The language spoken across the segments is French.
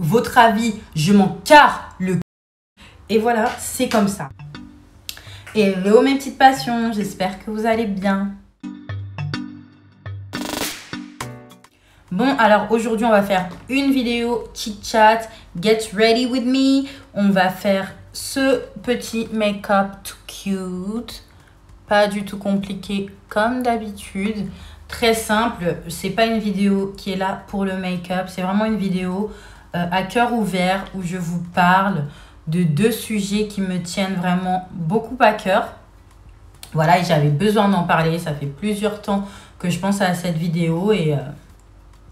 votre avis, je m'en carre le c***. Et voilà, c'est comme ça. Hello mes petites passions, j'espère que vous allez bien. Bon, alors aujourd'hui, on va faire une vidéo chit-chat, get ready with me. On va faire ce petit make-up tout cute, pas du tout compliqué comme d'habitude. Très simple, c'est pas une vidéo qui est là pour le make-up, c'est vraiment une vidéo à cœur ouvert où je vous parle de deux sujets qui me tiennent vraiment beaucoup à cœur. Voilà, et j'avais besoin d'en parler, ça fait plusieurs temps que je pense à cette vidéo et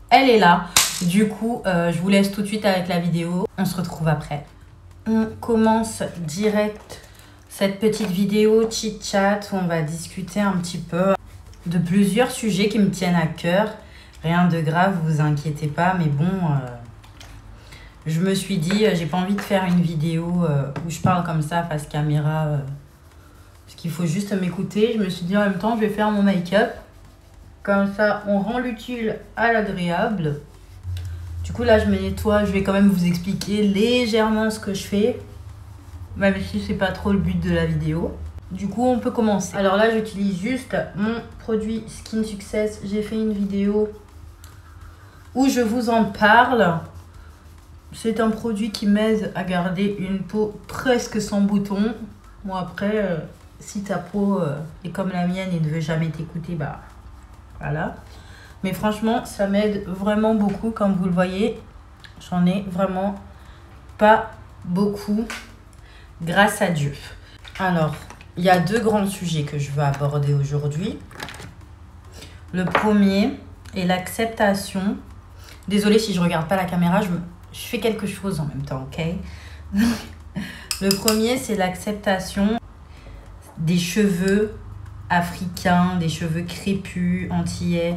elle est là. Du coup, je vous laisse tout de suite avec la vidéo, on se retrouve après. On commence direct cette petite vidéo chit-chat où on va discuter un petit peu de plusieurs sujets qui me tiennent à cœur. Rien de grave, vous inquiétez pas, mais bon, je me suis dit, j'ai pas envie de faire une vidéo où je parle comme ça face caméra, parce qu'il faut juste m'écouter. Je me suis dit en même temps, je vais faire mon make-up. Comme ça, on rend l'utile à l'agréable. Du coup, là, je me nettoie. Je vais quand même vous expliquer légèrement ce que je fais, même si c'est pas trop le but de la vidéo. Du coup, on peut commencer. Alors là, j'utilise juste mon produit Skin Success. J'ai fait une vidéo où je vous en parle. C'est un produit qui m'aide à garder une peau presque sans boutons. Bon, après, si ta peau est comme la mienne et ne veut jamais t'écouter, bah voilà. Mais franchement, ça m'aide vraiment beaucoup. Comme vous le voyez, j'en ai vraiment pas beaucoup, grâce à Dieu. Alors, il y a deux grands sujets que je veux aborder aujourd'hui. Le premier est l'acceptation. Désolée si je regarde pas la caméra, je fais quelque chose en même temps, ok? Le premier, c'est l'acceptation des cheveux africains, des cheveux crépus, antillais,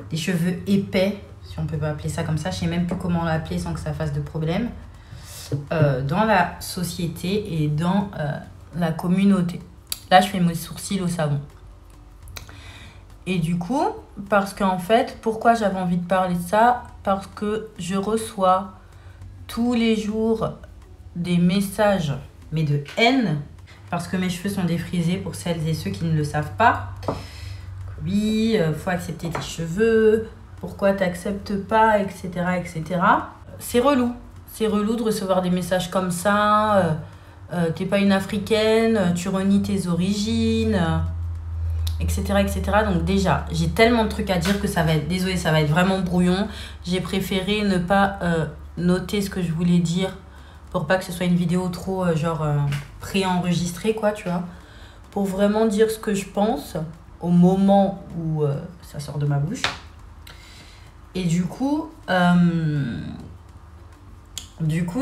des cheveux épais, si on peut pas appeler ça comme ça. Je sais même plus comment l'appeler sans que ça fasse de problème. Dans la société et dans la communauté. Là, je fais mes sourcils au savon. Et du coup, parce qu'en fait, pourquoi j'avais envie de parler de ça? Parce que je reçois tous les jours des messages, mais de haine, parce que mes cheveux sont défrisés pour celles et ceux qui ne le savent pas. Oui, faut accepter tes cheveux, pourquoi t'acceptes pas, etc., etc. C'est relou. C'est relou de recevoir des messages comme ça. T'es pas une africaine, tu renies tes origines, etc., etc. Donc déjà, j'ai tellement de trucs à dire que ça va être, désolée, ça va être vraiment brouillon. J'ai préféré ne pas noter ce que je voulais dire pour pas que ce soit une vidéo trop préenregistrée, quoi, tu vois. Pour vraiment dire ce que je pense au moment où ça sort de ma bouche. Et du coup,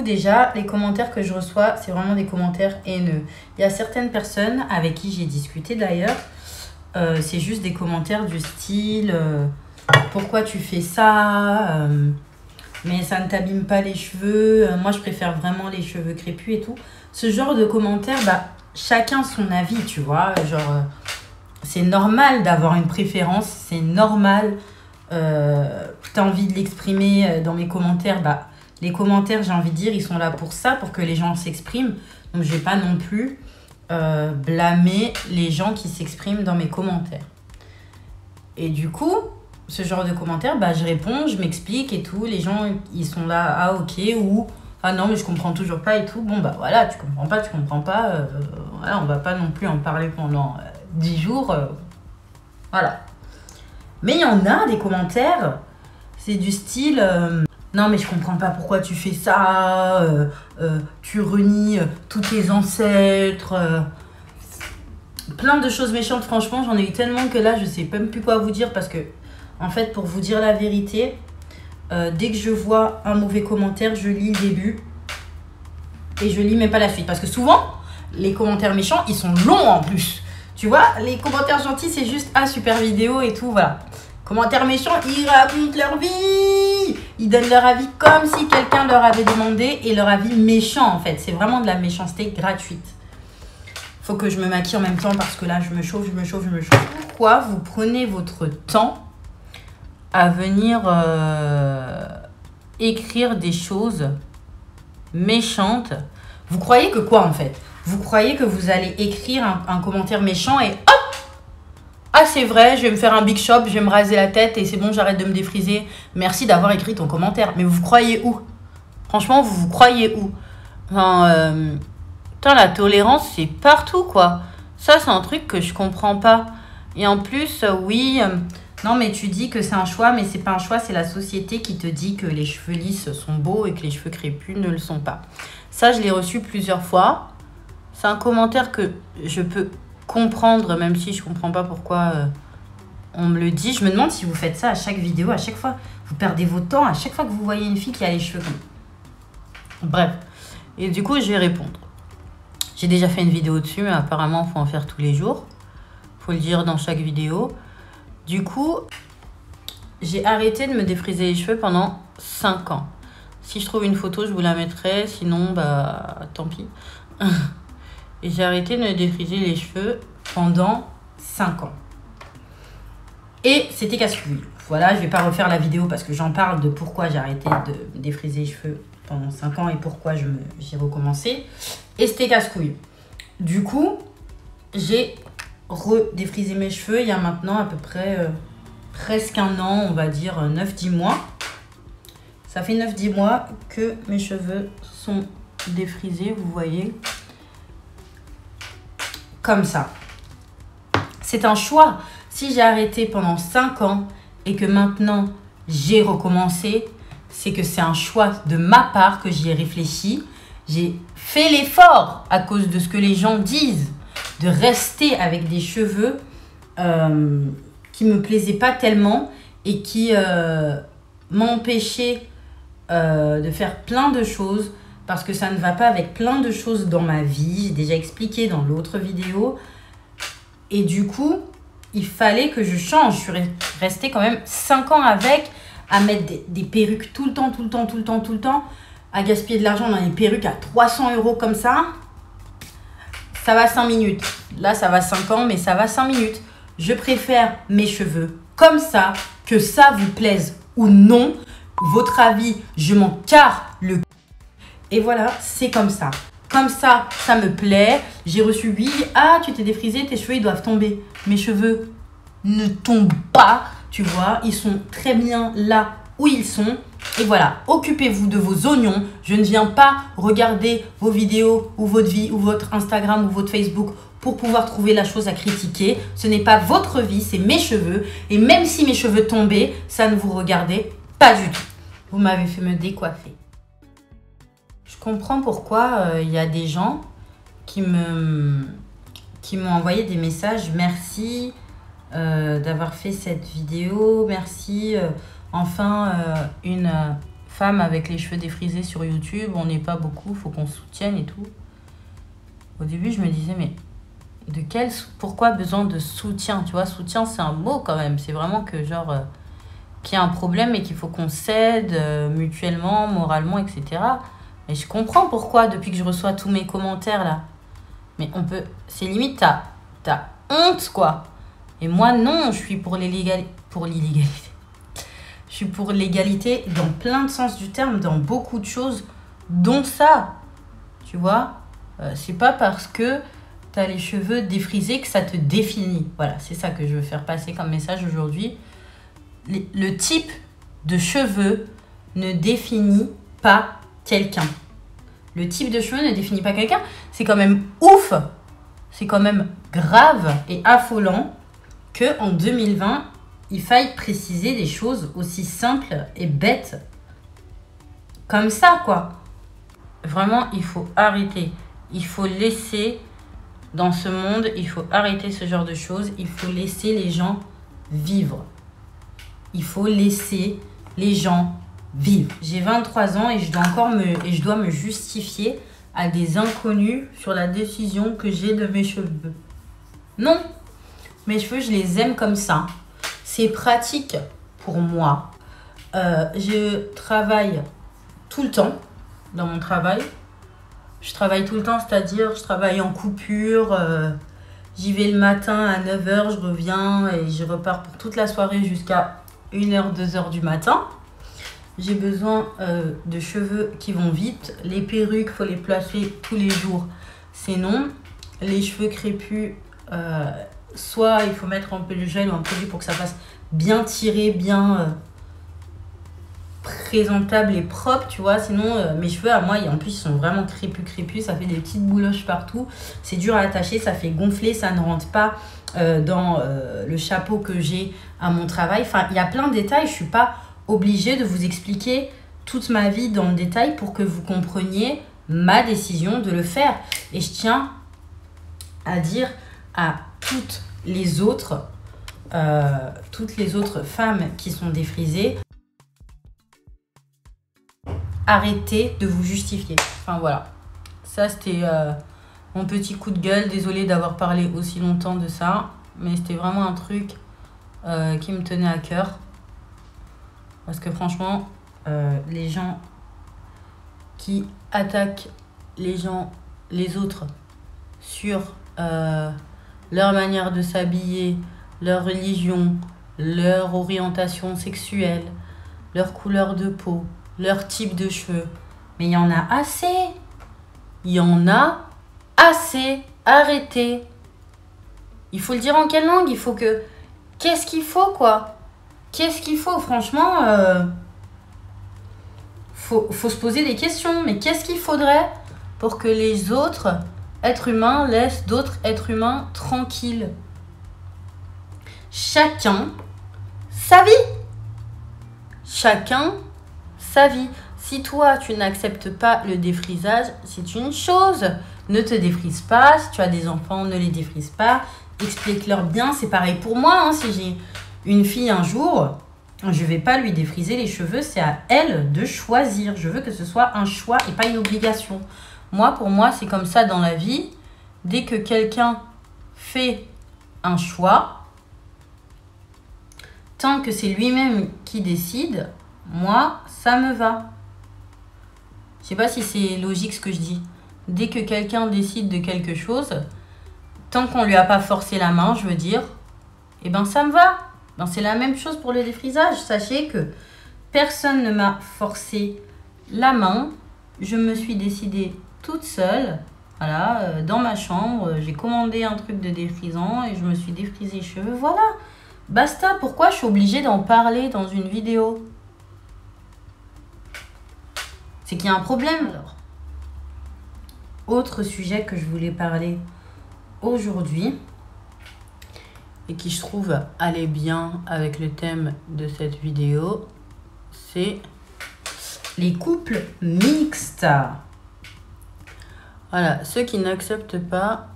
déjà, les commentaires que je reçois, c'est vraiment des commentaires haineux. Il y a certaines personnes avec qui j'ai discuté d'ailleurs, c'est juste des commentaires du style pourquoi tu fais ça, mais ça ne t'abîme pas les cheveux, moi je préfère vraiment les cheveux crépus et tout. Ce genre de commentaires, bah, chacun son avis, tu vois. Genre, c'est normal d'avoir une préférence, c'est normal. T'as envie de l'exprimer dans mes commentaires, bah, les commentaires, j'ai envie de dire, ils sont là pour ça, pour que les gens s'expriment. Donc, je vais pas non plus blâmer les gens qui s'expriment dans mes commentaires. Et du coup, ce genre de commentaires, bah, je réponds, je m'explique et tout. Les gens, ils sont là, ah ok, ou ah non, mais je comprends toujours pas et tout. Bon, bah voilà, tu comprends pas, tu comprends pas. Voilà, on va pas non plus en parler pendant 10 jours. Voilà. Mais il y en a des commentaires, c'est du style non mais je comprends pas pourquoi tu fais ça, tu renies tous tes ancêtres, plein de choses méchantes. Franchement, j'en ai eu tellement que là je sais même plus quoi vous dire, parce que en fait, pour vous dire la vérité, dès que je vois un mauvais commentaire, je lis le début et je lis même pas la suite, parce que souvent les commentaires méchants ils sont longs en plus. Tu vois, les commentaires gentils, c'est juste ah super vidéo et tout, voilà. Commentaires méchants, ils racontent leur vie, ils donnent leur avis comme si quelqu'un leur avait demandé, et leur avis méchant en fait. C'est vraiment de la méchanceté gratuite. Faut que je me maquille en même temps parce que là je me chauffe. Pourquoi vous prenez votre temps à venir écrire des choses méchantes. Vous croyez que quoi en fait? Vous croyez que vous allez écrire un commentaire méchant et hop! Ah c'est vrai, je vais me faire un big shop, je vais me raser la tête et c'est bon, j'arrête de me défriser. Merci d'avoir écrit ton commentaire. Mais vous croyez où? Franchement, vous croyez où? Enfin, putain, la tolérance, c'est partout quoi. Ça, c'est un truc que je comprends pas. Et en plus, oui... non, mais tu dis que c'est un choix, mais c'est pas un choix, c'est la société qui te dit que les cheveux lisses sont beaux et que les cheveux crépus ne le sont pas. Ça, je l'ai reçu plusieurs fois. C'est un commentaire que je peux comprendre, même si je comprends pas pourquoi on me le dit. Je me demande si vous faites ça à chaque vidéo, à chaque fois. Vous perdez votre temps à chaque fois que vous voyez une fille qui a les cheveux comme... Bref. Et du coup, je vais répondre. J'ai déjà fait une vidéo dessus, mais apparemment, il faut en faire tous les jours. Faut le dire dans chaque vidéo. Du coup, j'ai arrêté de me défriser les cheveux pendant 5 ans. Si je trouve une photo, je vous la mettrai. Sinon, bah, tant pis. Et j'ai arrêté de me défriser les cheveux pendant 5 ans. Et c'était casse-couille. Voilà, je vais pas refaire la vidéo parce que j'en parle de pourquoi j'ai arrêté de me défriser les cheveux pendant 5 ans et pourquoi j'ai recommencé. Et c'était casse-couille. Du coup, j'ai redéfrisé mes cheveux il y a maintenant à peu près presque un an, on va dire 9-10 mois. Ça fait 9-10 mois que mes cheveux sont défrisés, vous voyez. Comme ça. C'est un choix. Si j'ai arrêté pendant 5 ans et que maintenant j'ai recommencé, c'est que c'est un choix de ma part, que j'y ai réfléchi. J'ai fait l'effort à cause de ce que les gens disent, de rester avec des cheveux qui me plaisaient pas tellement et qui m'empêchaient de faire plein de choses parce que ça ne va pas avec plein de choses dans ma vie. J'ai déjà expliqué dans l'autre vidéo. Et du coup, il fallait que je change. Je suis restée quand même 5 ans avec, à mettre des perruques tout le temps, à gaspiller de l'argent dans les perruques à 300 € comme ça. Ça va 5 minutes. Là, ça va 5 ans, mais ça va 5 minutes. Je préfère mes cheveux comme ça, que ça vous plaise ou non. Votre avis, je m'en carre le... Et voilà, c'est comme ça. Comme ça, ça me plaît. J'ai reçu, oui, ah, tu t'es défrisé, tes cheveux, ils doivent tomber. Mes cheveux ne tombent pas, tu vois. Ils sont très bien là où ils sont. Et voilà, occupez-vous de vos oignons. Je ne viens pas regarder vos vidéos ou votre vie ou votre Instagram ou votre Facebook pour pouvoir trouver la chose à critiquer. Ce n'est pas votre vie, c'est mes cheveux. Et même si mes cheveux tombaient, ça ne vous regardait pas du tout. Vous m'avez fait me décoiffer. Je comprends pourquoi il y a des gens qui m'ont envoyé des messages. Merci d'avoir fait cette vidéo. Merci. Enfin, une femme avec les cheveux défrisés sur YouTube. On n'est pas beaucoup, il faut qu'on soutienne et tout. Au début, je me disais, mais pourquoi besoin de soutien? Tu vois, soutien, c'est un mot quand même. C'est vraiment que genre, qu'il y a un problème et qu'il faut qu'on s'aide mutuellement, moralement, etc. Et je comprends pourquoi depuis que je reçois tous mes commentaires là. Mais on peut... C'est limite, t'as honte quoi. Et moi non, je suis pour l'illégalité. Je suis pour l'égalité dans plein de sens du terme, dans beaucoup de choses, dont ça. Tu vois, c'est pas parce que t'as les cheveux défrisés que ça te définit. Voilà, c'est ça que je veux faire passer comme message aujourd'hui. Le type de cheveux ne définit pas quelqu'un. Le type de cheveux ne définit pas quelqu'un. C'est quand même ouf. C'est quand même grave et affolant qu'en 2020, il faille préciser des choses aussi simples et bêtes comme ça, quoi. Vraiment, il faut arrêter. Il faut laisser dans ce monde, il faut arrêter ce genre de choses. Il faut laisser les gens vivre. Il faut laisser les gens vivre. J'ai 23 ans et je dois me justifier à des inconnus sur la décision que j'ai de mes cheveux. Non, mes cheveux, je les aime comme ça. C'est pratique pour moi. Je travaille tout le temps dans mon travail. Je travaille tout le temps, c'est-à-dire je travaille en coupure. J'y vais le matin à 9 h, je reviens et je repars pour toute la soirée jusqu'à 1 h, 2 h du matin. j'ai besoin de cheveux qui vont vite. Les perruques, faut les placer tous les jours. C'est non. Les cheveux crépus, soit il faut mettre un peu de gel ou un produit pour que ça fasse bien tiré, bien présentable et propre, tu vois. Sinon, mes cheveux à moi, en plus, ils sont vraiment crépus. Ça fait des petites bouloches partout. C'est dur à attacher, ça fait gonfler, ça ne rentre pas dans le chapeau que j'ai à mon travail. Enfin, il y a plein de détails. Je suis pas obligée de vous expliquer toute ma vie dans le détail pour que vous compreniez ma décision de le faire. Et je tiens à dire à toutes les autres femmes qui sont défrisées, arrêtez de vous justifier. Enfin voilà, ça c'était mon petit coup de gueule. Désolée d'avoir parlé aussi longtemps de ça, mais c'était vraiment un truc qui me tenait à cœur. Parce que franchement, les gens qui attaquent les autres sur leur manière de s'habiller, leur religion, leur orientation sexuelle, leur couleur de peau, leur type de cheveux. Mais il y en a assez. Il y en a assez. Arrêtez. Il faut le dire en quelle langue? Il faut que... Qu'est-ce qu'il faut, quoi? Qu'est-ce qu'il faut? Franchement, faut se poser des questions. Mais qu'est-ce qu'il faudrait pour que les autres êtres humains laissent d'autres êtres humains tranquilles? Chacun sa vie. Chacun sa vie. Si toi, tu n'acceptes pas le défrisage, c'est une chose. Ne te défrise pas. Si tu as des enfants, ne les défrise pas. Explique-leur bien. C'est pareil pour moi. Hein. Si j'ai une fille un jour, je ne vais pas lui défriser les cheveux. C'est à elle de choisir. Je veux que ce soit un choix et pas une obligation. Moi, pour moi, c'est comme ça dans la vie. Dès que quelqu'un fait un choix, tant que c'est lui-même qui décide, moi, ça me va. Je sais pas si c'est logique ce que je dis. Dès que quelqu'un décide de quelque chose, tant qu'on lui a pas forcé la main, je veux dire, eh ben ça me va. Ben, c'est la même chose pour le défrisage. Sachez que personne ne m'a forcé la main. Je me suis décidée toute seule. Voilà, dans ma chambre, j'ai commandé un truc de défrisant et je me suis défrisé les cheveux. Voilà, basta. Pourquoi je suis obligée d'en parler dans une vidéo? C'est qu'il y a un problème. Alors, autre sujet que je voulais parler aujourd'hui et qui, je trouve, allait bien avec le thème de cette vidéo, c'est les couples mixtes. Voilà, ceux qui n'acceptent pas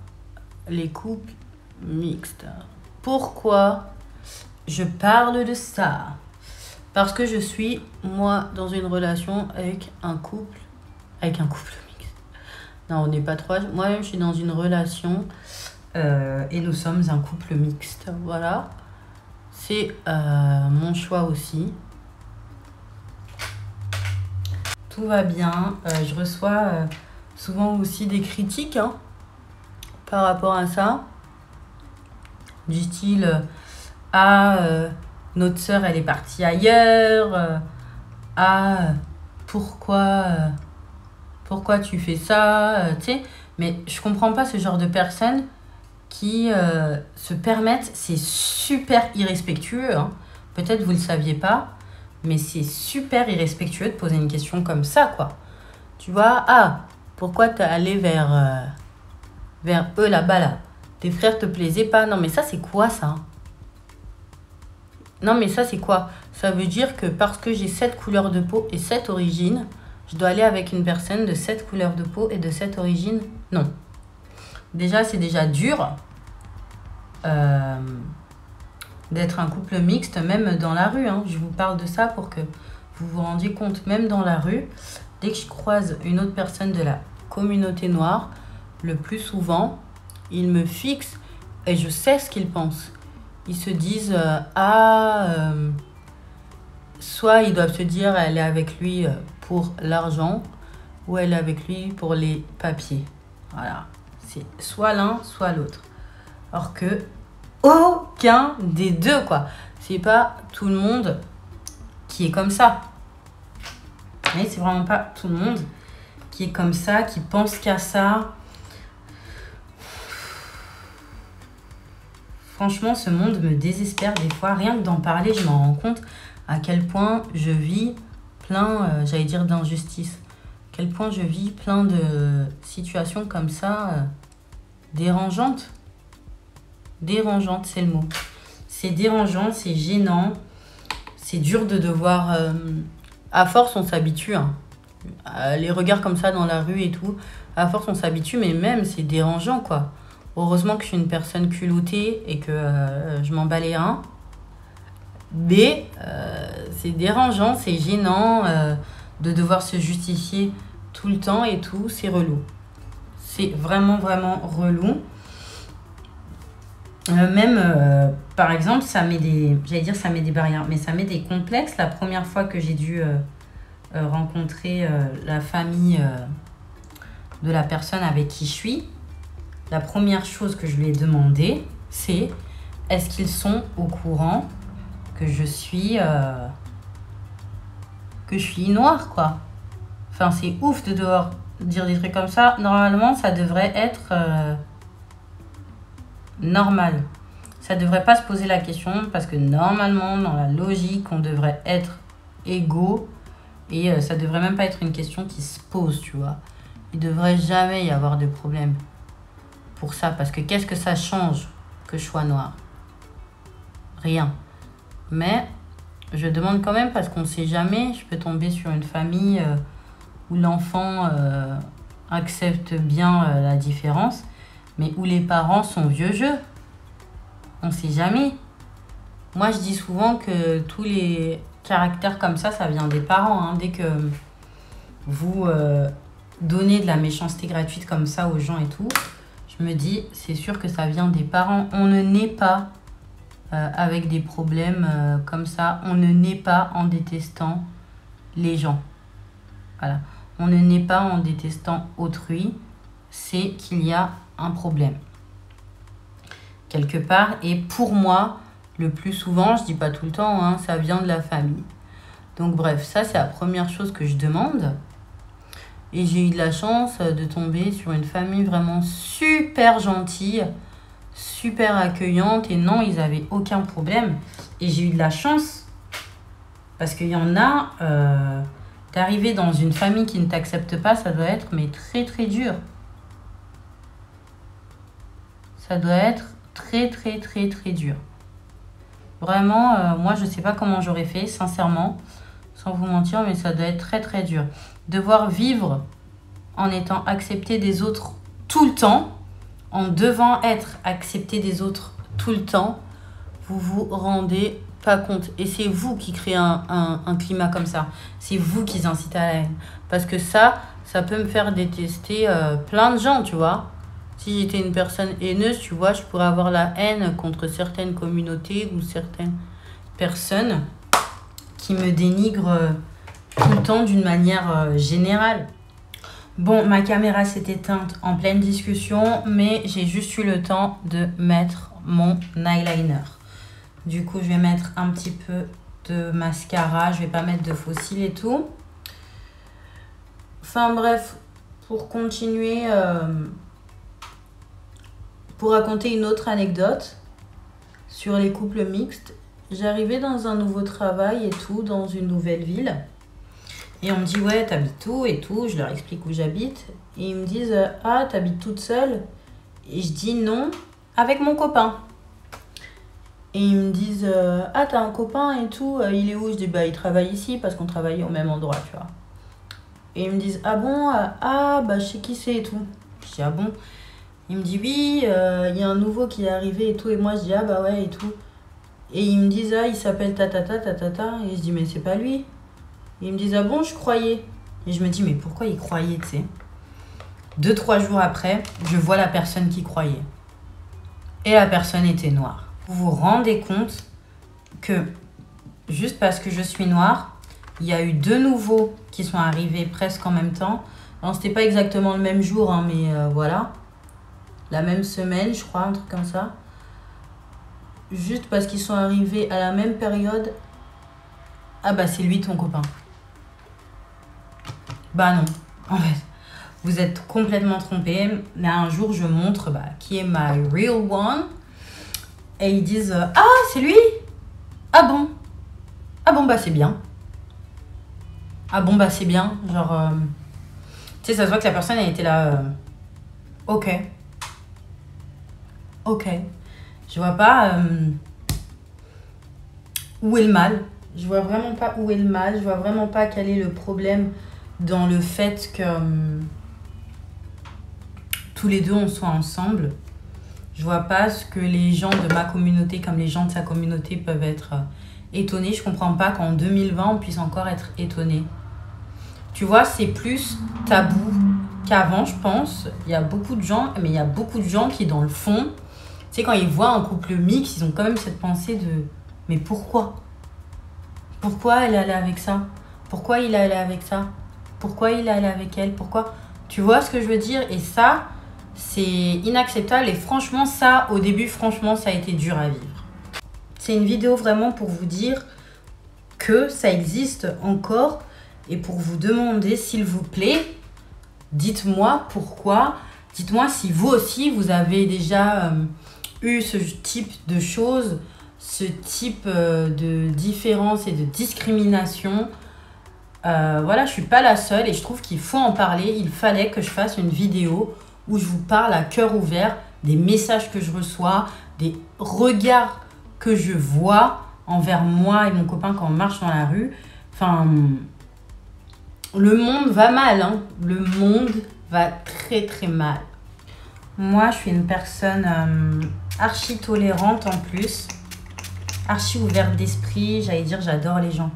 les couples mixtes. Pourquoi je parle de ça? Parce que je suis, moi, dans une relation avec un couple mixte. Non, on n'est pas trois. Moi-même, je suis dans une relation et nous sommes un couple mixte. Voilà. C'est mon choix aussi. Tout va bien. Je reçois souvent aussi des critiques par rapport à ça. Du style, notre sœur, elle est partie ailleurs. Pourquoi tu fais ça, tu sais. Mais je comprends pas ce genre de personnes qui se permettent. C'est super irrespectueux. Peut-être vous le saviez pas, mais c'est super irrespectueux de poser une question comme ça, quoi. Tu vois, pourquoi t'es allé vers eux là-bas, là? Tes frères te plaisaient pas? Non, mais ça, c'est quoi, ça? Non, mais ça, c'est quoi? Ça veut dire que parce que j'ai cette couleur de peau et cette origine, je dois aller avec une personne de cette couleur de peau et de cette origine? Non. Déjà, c'est déjà dur d'être un couple mixte, même dans la rue. Je vous parle de ça pour que vous vous rendiez compte. Même dans la rue, dès que je croise une autre personne de la communauté noire, le plus souvent, ils me fixent et je sais ce qu'ils pensent. Ils se disent, soit ils doivent se dire, elle est avec lui pour l'argent, ou elle est avec lui pour les papiers. Voilà. C'est soit l'un, soit l'autre. Alors que aucun des deux, quoi. C'est pas tout le monde qui est comme ça. Mais c'est vraiment pas tout le monde qui est comme ça, qui pense qu'à ça. Franchement, ce monde me désespère des fois. Rien que d'en parler, je m'en rends compte à quel point je vis plein, j'allais dire, d'injustices. À quel point je vis plein de situations comme ça, dérangeantes. Dérangeantes, c'est le mot. C'est dérangeant, c'est gênant. C'est dur de devoir... à force, on s'habitue. Hein. Les regards comme ça dans la rue et tout. À force, on s'habitue, mais même, c'est dérangeant, quoi. Heureusement que je suis une personne culottée et que je m'en bats les reins. Mais c'est dérangeant, c'est gênant de devoir se justifier tout le temps et tout. C'est relou. C'est vraiment, vraiment relou. Même, par exemple, ça met des... J'allais dire ça met des barrières, mais ça met des complexes. La première fois que j'ai dû rencontrer la famille de la personne avec qui je suis, la première chose que je lui ai demandé, c'est est-ce qu'ils sont au courant que je suis noire, quoi. Enfin, c'est ouf de devoir dire des trucs comme ça. Normalement, ça devrait être normal. Ça devrait pas se poser la question parce que normalement, dans la logique, on devrait être égaux et ça devrait même pas être une question qui se pose, tu vois. Il devrait jamais y avoir de problème pour ça, parce que qu'est-ce que ça change que je sois noire? Rien. Mais je demande quand même parce qu'on sait jamais, je peux tomber sur une famille où l'enfant accepte bien la différence, mais où les parents sont vieux jeu. On sait jamais. Moi, je dis souvent que tous les caractères comme ça vient des parents. Hein. Dès que vous donnez de la méchanceté gratuite comme ça aux gens et tout, je me dis, c'est sûr que ça vient des parents. On ne naît pas avec des problèmes comme ça. On ne naît pas en détestant les gens. Voilà. On ne naît pas en détestant autrui. C'est qu'il y a un problème quelque part. Et pour moi, le plus souvent, je dis pas tout le temps, hein, ça vient de la famille. Donc bref, ça c'est la première chose que je demande. Et j'ai eu de la chance de tomber sur une famille vraiment super gentille, super accueillante. Et non, ils avaient aucun problème. Et j'ai eu de la chance parce qu'il y en a, d'arriver dans une famille qui ne t'accepte pas, ça doit être mais très très dur. Ça doit être très très très très dur. Vraiment, moi je sais pas comment j'aurais fait, sincèrement, sans vous mentir, mais ça doit être très très dur. Devoir vivre en étant accepté des autres tout le temps, en devant être accepté des autres tout le temps, vous vous rendez pas compte. Et c'est vous qui créez un climat comme ça. C'est vous qui incitez à la haine. Parce que ça peut me faire détester plein de gens, tu vois. Si j'étais une personne haineuse, tu vois, je pourrais avoir la haine contre certaines communautés ou certaines personnes qui me dénigrent tout le temps d'une manière générale. Bon, ma caméra s'est éteinte en pleine discussion, mais j'ai juste eu le temps de mettre mon eyeliner. Du coup, je vais mettre un petit peu de mascara, je vais pas mettre de faux cils et tout. Enfin bref, pour continuer... Pour raconter une autre anecdote sur les couples mixtes, j'arrivais dans un nouveau travail et tout, dans une nouvelle ville. Et on me dit, ouais, t'habites où et tout. Je leur explique où j'habite. Et ils me disent, ah, t'habites toute seule? Et je dis non, avec mon copain. Et ils me disent, ah, t'as un copain et tout, il est où? Je dis, bah, il travaille ici parce qu'on travaille au même endroit, tu vois. Et ils me disent, ah bon, ah, bah, je sais qui c'est et tout. Je dis, ah bon? Il me dit oui, il y a un nouveau qui est arrivé et tout. Et moi, je dis ah bah ouais et tout. Et ils me disent ah, il s'appelle tatata, tatata. Et je dis mais c'est pas lui. Et ils me disent ah bon, je croyais. Et je me dis mais pourquoi ils croyaient, tu sais. 2-3 jours après, je vois la personne qui croyait. Et la personne était noire. Vous vous rendez compte que juste parce que je suis noire, il y a eu 2 nouveaux qui sont arrivés presque en même temps. Alors c'était pas exactement le même jour, hein, mais voilà. La même semaine, je crois, un truc comme ça. Juste parce qu'ils sont arrivés à la même période. Ah bah c'est lui ton copain. Bah non, en fait, vous êtes complètement trompé. Mais un jour, je montre qui est my real one. Et ils disent ah, c'est lui? Ah bon? Ah bon, bah c'est bien. Ah bon, bah c'est bien. Genre, tu sais, ça se voit que la personne, elle était là. Ok. Ok. Je vois pas où est le mal. Je vois vraiment pas où est le mal. Je vois vraiment pas quel est le problème dans le fait que tous les deux on soit ensemble. Je vois pas ce que les gens de ma communauté comme les gens de sa communauté peuvent être étonnés. Je comprends pas qu'en 2020 on puisse encore être étonné. Tu vois, c'est plus tabou qu'avant, je pense. Il y a beaucoup de gens, mais il y a beaucoup de gens qui, dans le fond, tu sais, quand ils voient un couple mixte, ils ont quand même cette pensée de mais pourquoi? Pourquoi elle est allée avec ça? Pourquoi il est allé avec ça? Pourquoi il est allé avec elle? Pourquoi? Tu vois ce que je veux dire? Et ça, c'est inacceptable. Et franchement, ça, au début, franchement, ça a été dur à vivre. C'est une vidéo vraiment pour vous dire que ça existe encore et pour vous demander, s'il vous plaît, dites-moi pourquoi. Dites-moi si vous aussi, vous avez déjà eu ce type de choses, ce type de différence et de discrimination. Voilà, je suis pas la seule et je trouve qu'il faut en parler. Il fallait que je fasse une vidéo où je vous parle à cœur ouvert des messages que je reçois, des regards que je vois envers moi et mon copain quand on marche dans la rue. Enfin, le monde va mal, hein. Le monde va très très mal. Moi, je suis une personne archi tolérante en plus, archi ouverte d'esprit. J'allais dire, j'adore les gens.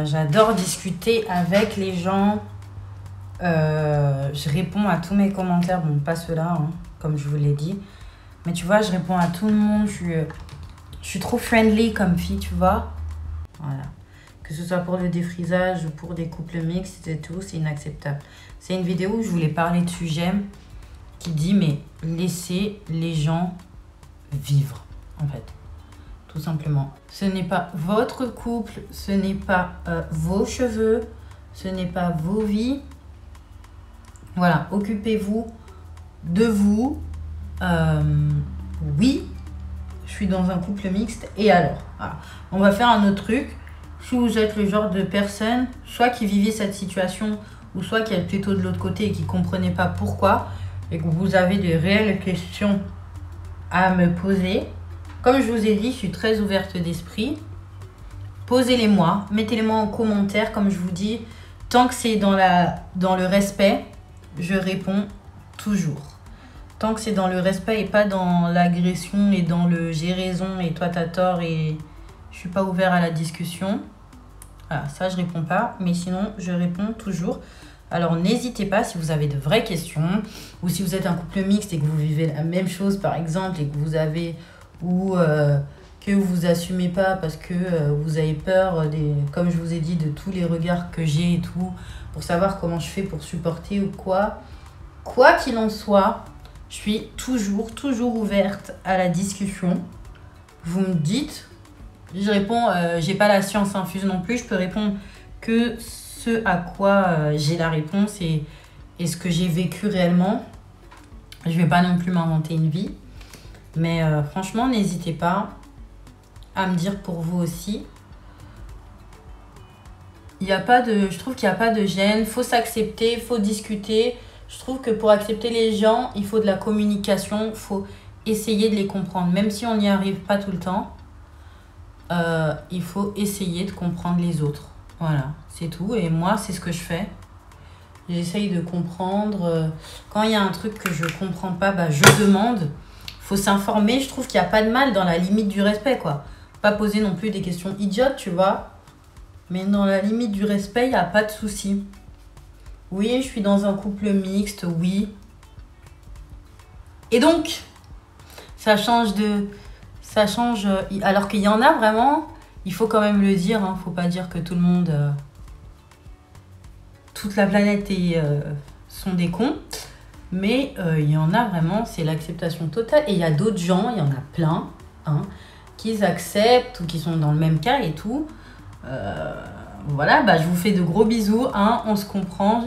J'adore discuter avec les gens. Je réponds à tous mes commentaires. Bon, pas ceux-là, hein, comme je vous l'ai dit. Mais tu vois, je réponds à tout le monde. Je suis trop friendly comme fille, tu vois. Voilà. Que ce soit pour le défrisage ou pour des couples mixtes et tout, c'est inacceptable. C'est une vidéo où je voulais parler de sujet qui dit, mais laissez les gens vivre, en fait. Tout simplement. Ce n'est pas votre couple, ce n'est pas vos cheveux, ce n'est pas vos vies. Voilà, occupez-vous de vous. Oui, je suis dans un couple mixte. Et alors, voilà. On va faire un autre truc. Si vous êtes le genre de personne, soit qui vivait cette situation, ou soit qui est plutôt de l'autre côté et qui ne comprenait pas pourquoi, et que vous avez de réelles questions à me poser, comme je vous ai dit, je suis très ouverte d'esprit. Posez-les-moi, mettez-les-moi en commentaire, comme je vous dis. Tant que c'est dans le respect, je réponds toujours. Tant que c'est dans le respect et pas dans l'agression et dans le j'ai raison et toi t'as tort et je suis pas ouvert à la discussion. Voilà, ça je réponds pas, mais sinon je réponds toujours. Alors n'hésitez pas si vous avez de vraies questions ou si vous êtes un couple mixte et que vous vivez la même chose par exemple et que vous avez ou que vous assumez pas parce que vous avez peur comme je vous ai dit, de tous les regards que j'ai et tout, pour savoir comment je fais pour supporter ou quoi. Quoi qu'il en soit, je suis toujours ouverte à la discussion. Vous me dites, je réponds, j'ai pas la science infuse non plus, je peux répondre que ce à quoi j'ai la réponse et ce que j'ai vécu réellement. Je vais pas non plus m'inventer une vie. Mais franchement, n'hésitez pas à me dire pour vous aussi. Je trouve qu'il n'y a pas de gêne. Il faut s'accepter, il faut discuter. Je trouve que pour accepter les gens, il faut de la communication. Il faut essayer de les comprendre. Même si on n'y arrive pas tout le temps, il faut essayer de comprendre les autres. Voilà, c'est tout. Et moi, c'est ce que je fais. J'essaye de comprendre. Quand il y a un truc que je ne comprends pas, je demande. Faut s'informer, je trouve qu'il n'y a pas de mal dans la limite du respect, quoi. Pas poser non plus des questions idiotes, tu vois. Mais dans la limite du respect, il n'y a pas de souci. Oui, je suis dans un couple mixte, oui. Et donc, ça change. Alors qu'il y en a vraiment, il faut quand même le dire, hein, faut pas dire que tout le monde, toute la planète sont des cons. Mais il y en a vraiment, c'est l'acceptation totale. Et il y a d'autres gens, il y en a plein, hein, qui acceptent ou qui sont dans le même cas et tout. voilà, bah, je vous fais de gros bisous, hein, on se comprend.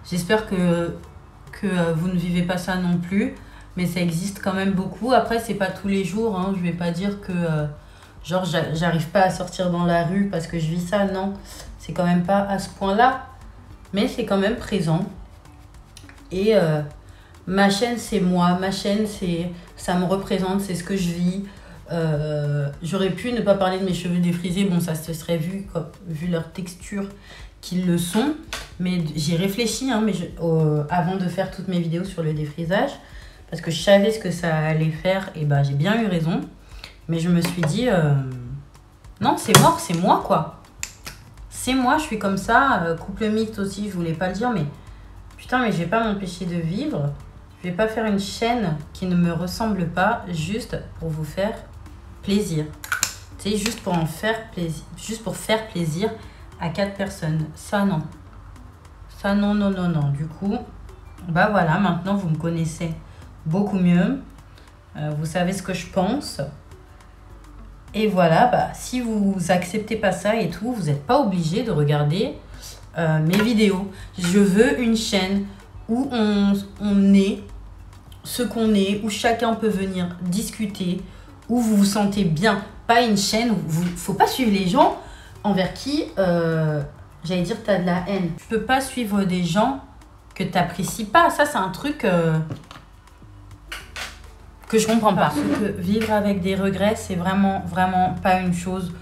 J'espère que vous ne vivez pas ça non plus, mais ça existe quand même beaucoup. Après, c'est pas tous les jours, hein, je vais pas dire que genre j'arrive pas à sortir dans la rue parce que je vis ça, non. C'est quand même pas à ce point-là, mais c'est quand même présent. Et ma chaîne, c'est moi, ma chaîne, ça me représente, c'est ce que je vis. J'aurais pu ne pas parler de mes cheveux défrisés, bon ça se serait vu leur texture qu'ils le sont, mais j'ai réfléchi hein, avant de faire toutes mes vidéos sur le défrisage, parce que je savais ce que ça allait faire, et bah j'ai bien eu raison, mais je me suis dit non, c'est mort, c'est moi quoi, c'est moi, je suis comme ça. Couple mixte aussi, je voulais pas le dire, mais putain, mais je vais pas m'empêcher de vivre. Je vais pas faire une chaîne qui ne me ressemble pas juste pour vous faire plaisir. C'est juste pour en faire plaisir, juste pour faire plaisir à 4 personnes. Ça non. Ça non, non, non, non. Du coup, bah voilà, maintenant vous me connaissez beaucoup mieux. Vous savez ce que je pense. Et voilà, bah si vous acceptez pas ça et tout, vous n'êtes pas obligé de regarder mes vidéos. Je veux une chaîne où on est ce qu'on est, où chacun peut venir discuter, où vous vous sentez bien. Pas une chaîne où faut pas suivre les gens envers qui, j'allais dire, tu as de la haine. Tu peux pas suivre des gens que tu n'apprécies pas. Ça, c'est un truc que je comprends pas. Parce que vivre avec des regrets, c'est vraiment, vraiment pas une chose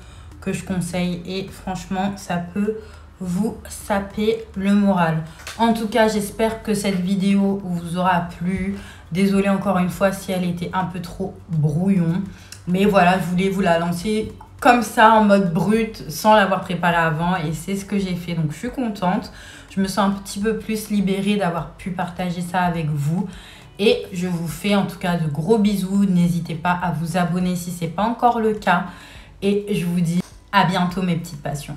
que je conseille. Et franchement, ça peut vous saper le moral. En tout cas, j'espère que cette vidéo vous aura plu. Désolée encore une fois si elle était un peu trop brouillon. Mais voilà, je voulais vous la lancer comme ça, en mode brut, sans l'avoir préparée avant. Et c'est ce que j'ai fait. Donc, je suis contente. Je me sens un petit peu plus libérée d'avoir pu partager ça avec vous. Et je vous fais en tout cas de gros bisous. N'hésitez pas à vous abonner si ce n'est pas encore le cas. Et je vous dis à bientôt mes petites passions.